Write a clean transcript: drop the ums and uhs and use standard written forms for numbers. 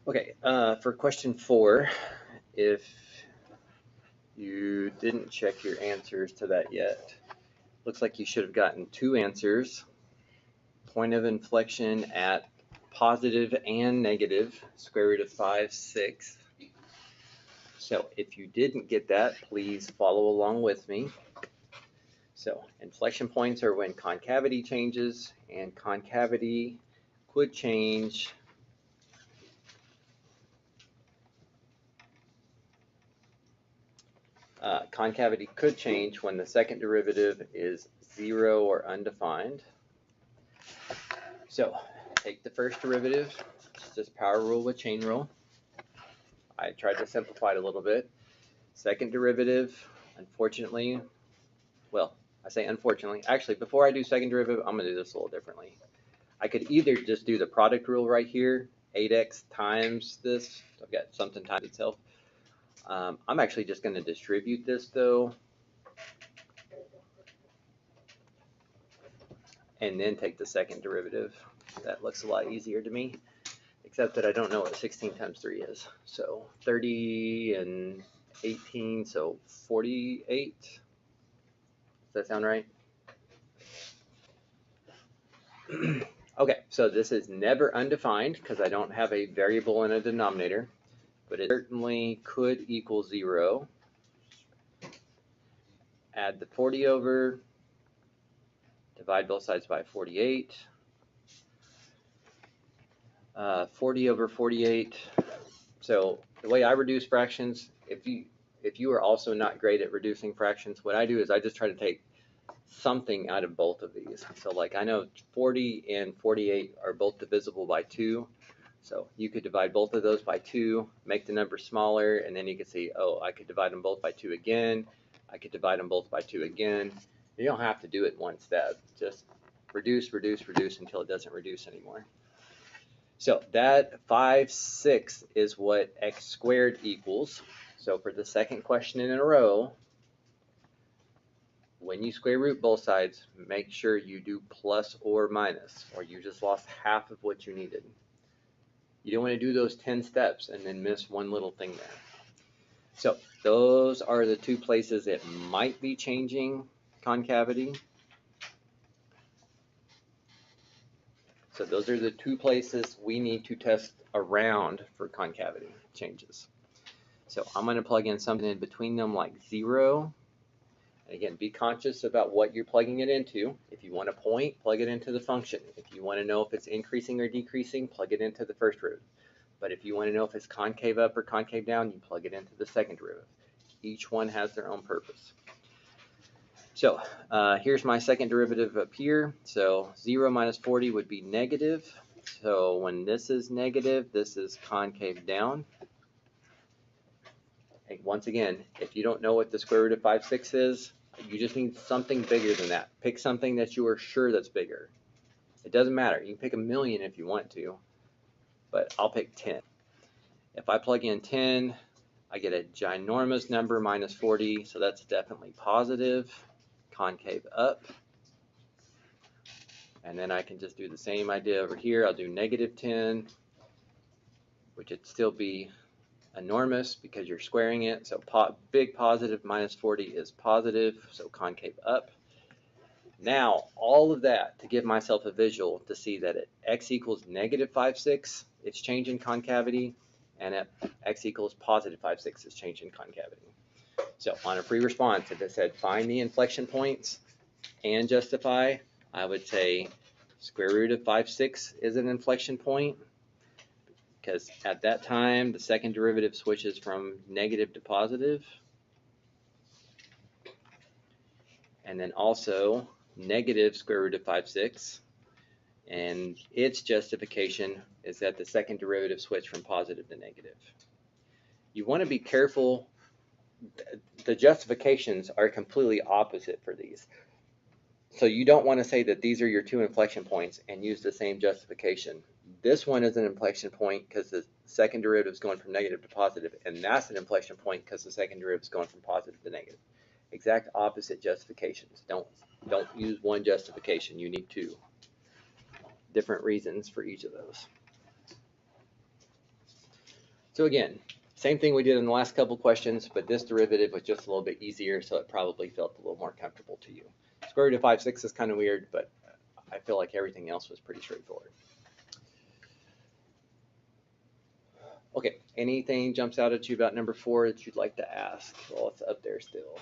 Okay, for question 4, if you didn't check your answers to that yet, looks like you should have gotten 2 answers. Point of inflection at positive and negative square root of 5/6. So if you didn't get that, please follow along with me. So inflection points are when concavity changes, and concavity could change concavity could change when the second derivative is 0 or undefined. So take the first derivative, it's just power rule with chain rule. I tried to simplify it a little bit. Second derivative, unfortunately, well, I say unfortunately. Actually, before I do second derivative, I'm going to do this a little differently. I could either just do the product rule right here, 8x times this. So I've got something times itself. I'm actually just going to distribute this though, and then take the second derivative. That looks a lot easier to me, except that I don't know what 16 times 3 is. So 30 and 18, so 48. Does that sound right? Okay, so this is never undefined because I don't have a variable in a denominator, but it certainly could equal 0. Add the 40 over, divide both sides by 48. 40 over 48. So the way I reduce fractions, if you are also not great at reducing fractions, what I do is I just try to take something out of both of these. So like I know 40 and 48 are both divisible by 2. So you could divide both of those by 2, make the number smaller, and then you can see, oh, I could divide them both by 2 again. I could divide them both by 2 again. You don't have to do it in one step. Just reduce, reduce, reduce until it doesn't reduce anymore. So that 5/6 is what x squared equals. So for the second question in a row, when you square root both sides, make sure you do plus or minus, or you just lost half of what you needed. You don't want to do those 10 steps and then miss one little thing there. So those are the 2 places it might be changing concavity. So those are the 2 places we need to test around for concavity changes. So I'm going to plug in something in between them like 0. Again, be conscious about what you're plugging it into. If you want a point, plug it into the function. If you want to know if it's increasing or decreasing, plug it into the first derivative. But if you want to know if it's concave up or concave down, you plug it into the second derivative. Each one has their own purpose. So here's my second derivative up here. So 0 minus 40 would be negative. So when this is negative, this is concave down. And once again, if you don't know what the square root of 5/6 is, you just need something bigger than that. Pick something that you are sure that's bigger. It doesn't matter. You can pick 1,000,000 if you want to, but I'll pick 10. If I plug in 10, I get a ginormous number minus 40, so that's definitely positive, concave up. And then I can just do the same idea over here. I'll do negative 10, which would still be enormous because you're squaring it. So big positive minus 40 is positive, so concave up. Now, all of that to give myself a visual to see that at x equals negative 5/6, it's changing concavity, and at x equals positive 5/6, it's changing concavity. So on a free response, if it said find the inflection points and justify, I would say square root of 5/6 is an inflection point, because at that time, the second derivative switches from negative to positive. And then also negative square root of 5/6. And its justification is that the second derivative switched from positive to negative. You want to be careful. The justifications are completely opposite for these. So you don't want to say that these are your 2 inflection points and use the same justification. This one is an inflection point because the second derivative is going from negative to positive, and that's an inflection point because the second derivative is going from positive to negative. Exact opposite justifications. Don't use one justification. You need 2 different reasons for each of those. So again, same thing we did in the last couple questions, but this derivative was just a little bit easier, so it probably felt a little more comfortable to you. Square root of 5/6 is kind of weird, but I feel like everything else was pretty straightforward. Okay, anything jumps out at you about number 4 that you'd like to ask? Well, it's up there still.